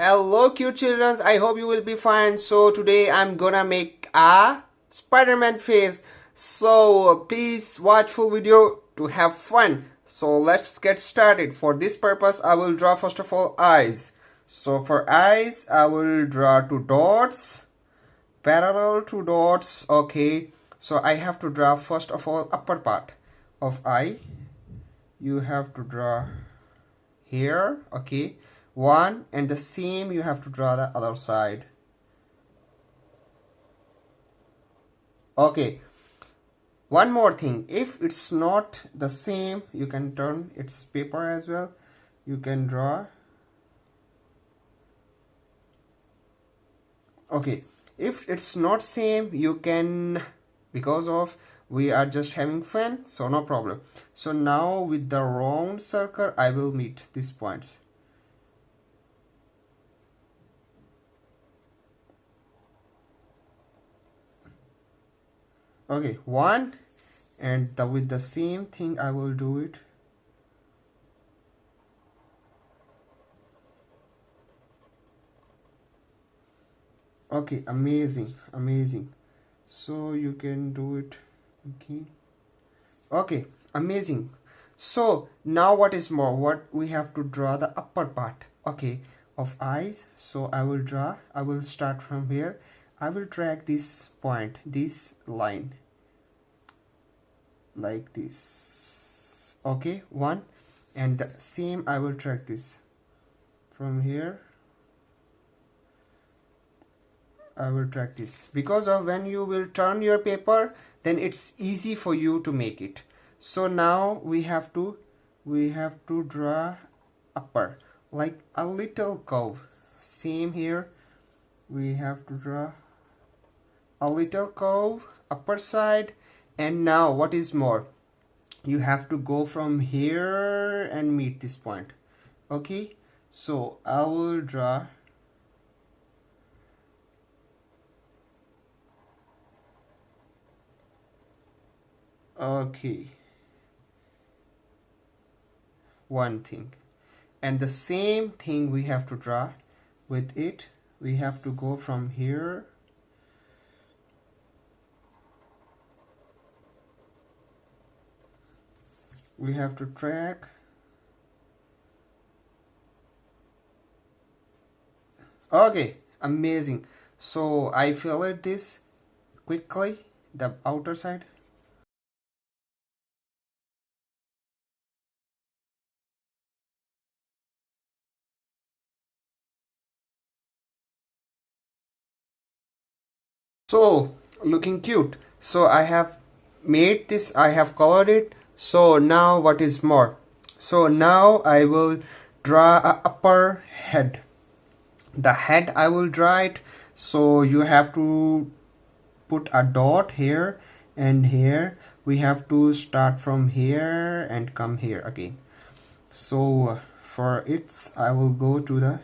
Hello cute children, I hope you will be fine. So today I'm gonna make a Spider-Man face. So please watch full video to have fun. So let's get started. For this purpose I will draw first of all eyes. So for eyes I will draw two dots, parallel two dots. Okay, so I have to draw first of all upper part of eye. You have to draw here, okay, one, and the same you have to draw the other side. Okay, one more thing, if it's not the same, you can turn its paper as well. You can draw. Okay, if it's not same, you can, because of we are just having fun, so no problem. So now with the round circle I will meet these points. Okay, one, and with the same thing I will do it. Okay, amazing. So you can do it. Okay, amazing. So now what is more, what we have to draw the upper part, okay, of eyes. So I will start from here. I will drag this point, this line, like this. Okay, one, and the same I will drag this from here. I will drag this because of when you will turn your paper, then it's easy for you to make it. So now we have to draw upper, like a little curve. Same here, we have to draw a little curve upper side. And now what is more, you have to go from here and meet this point. Okay, so I will draw. Okay, one thing, and the same thing we have to draw with it. We have to go from here. We have to track. Okay, amazing. So I fill it this quickly, the outer side. So looking cute. So I have made this, I have colored it. So now what is more, so now I will draw a upper head. The head I will draw it. So you have to put a dot here and here. We have to start from here and come here again. So for its I will go to the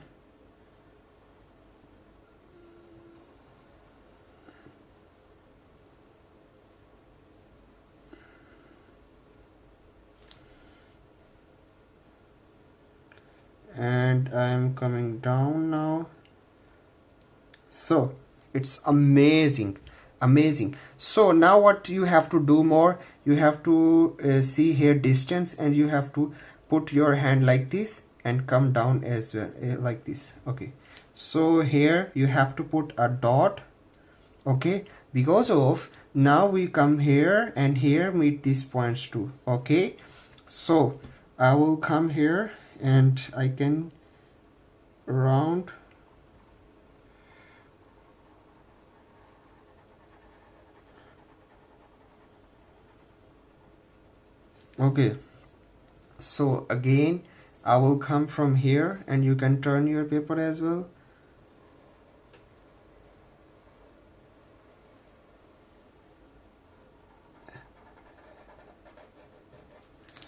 and I'm coming down now. So it's amazing. So now what you have to do more, you have to see here distance, and you have to put your hand like this and come down as well, like this. Okay, so here you have to put a dot. Okay, because of now we come here and here meet these points too. Okay, so I will come here and I can round. Okay, so again I will come from here, and you can turn your paper as well.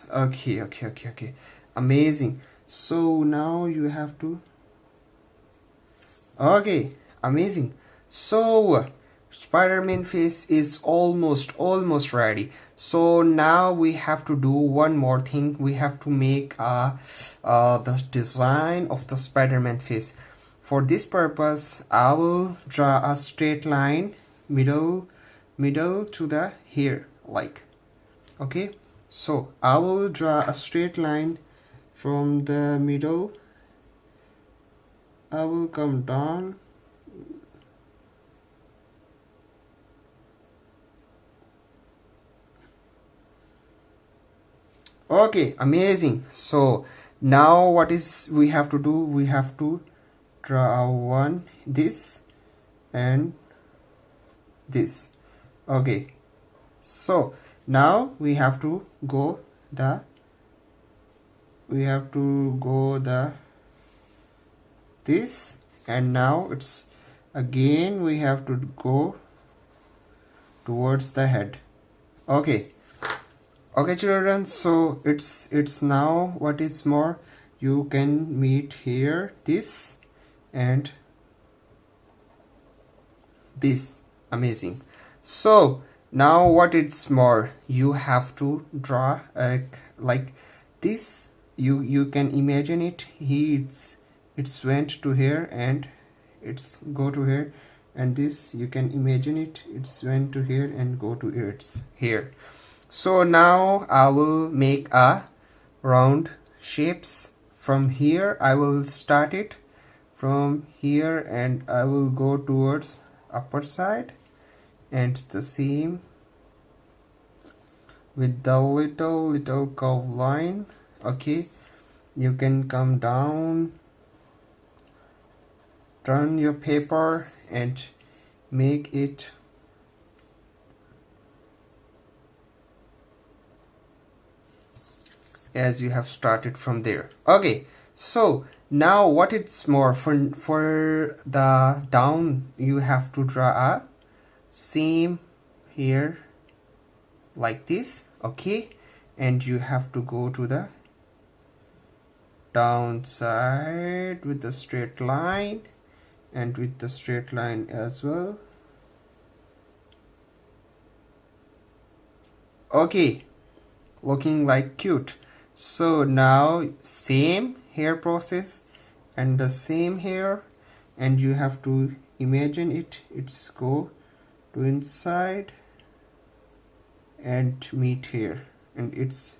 Okay, amazing. So now you have to, okay, amazing. So Spider-Man face is almost ready. So now we have to do one more thing. We have to make the design of the Spider-Man face. for this purpose I will draw a straight line middle to the here, like, okay. So I will draw a straight line from the middle. I will come down, okay, amazing. So now what is we have to do, we have to draw one this and this, okay. So now we have to go the this, and now it's again we have to go towards the head, okay. Okay children, so it's now what is more, you can meet here this and this, amazing. So now what it's more, you have to draw like this, you can imagine it, it's went to here and it's go to here, and this you can imagine it, it's went to here and go to it's here. So now I will make a round shapes from here. I will start it from here and I will go towards upper side, and the same with the little curve line, okay. You can come down, turn your paper and make it as you have started from there, okay. So now what it's more, for the down you have to draw a same here like this, okay, and you have to go to the down side with the straight line and with the straight line as well, okay, looking like cute. So now same hair process and the same hair, and you have to imagine it, it's go to inside and meet here, and it's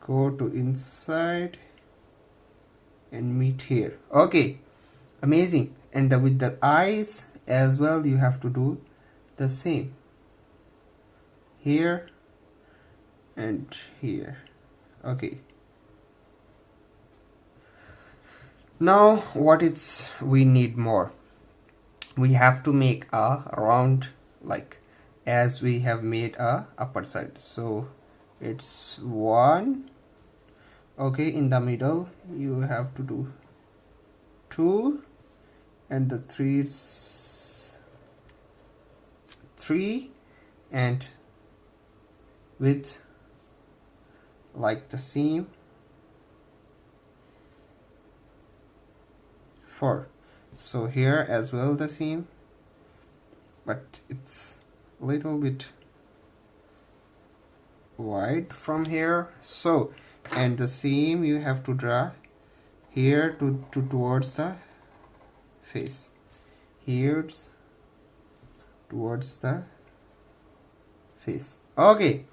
go to inside and meet here, okay, amazing. And with the eyes as well you have to do the same here and here, okay. Now what it's we need more, we have to make a round like as we have made a upper side. So it's one, okay, in the middle you have to do two, and the three, and with like the same 4. So here as well the same, but it's a little bit wide from here. So and the same you have to draw here to towards the face, here's towards the face, okay.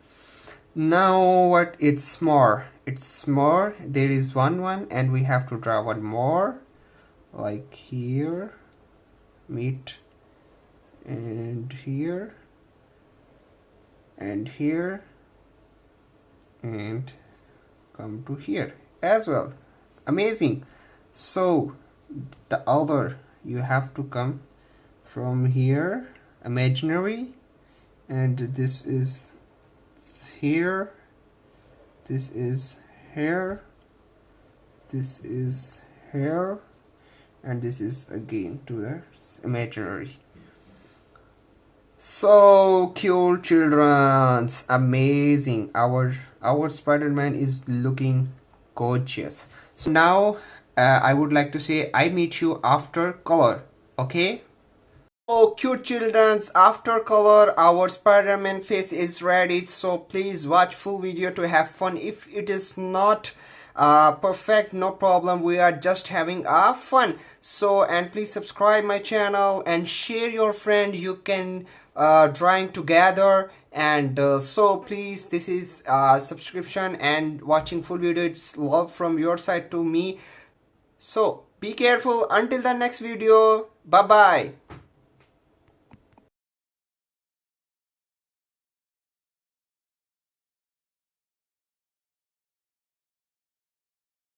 Now what it's more, there is one and we have to draw one more like here, meet, and here and here, and come to here as well, amazing. So the other you have to come from here, imaginary, and this is here, this is here, this is here, and this is again to the imaginary. So cute children, amazing. Our Spider-Man is looking gorgeous. So now I would like to say I meet you after color, okay? Oh cute childrens, after color our Spider-Man face is ready, so please watch full video to have fun. If it is not perfect, no problem. We are just having fun. So, and please subscribe my channel and share your friend. You can drawing together. And so please, this is subscription and watching full video. It's love from your side to me. So be careful until the next video. Bye bye.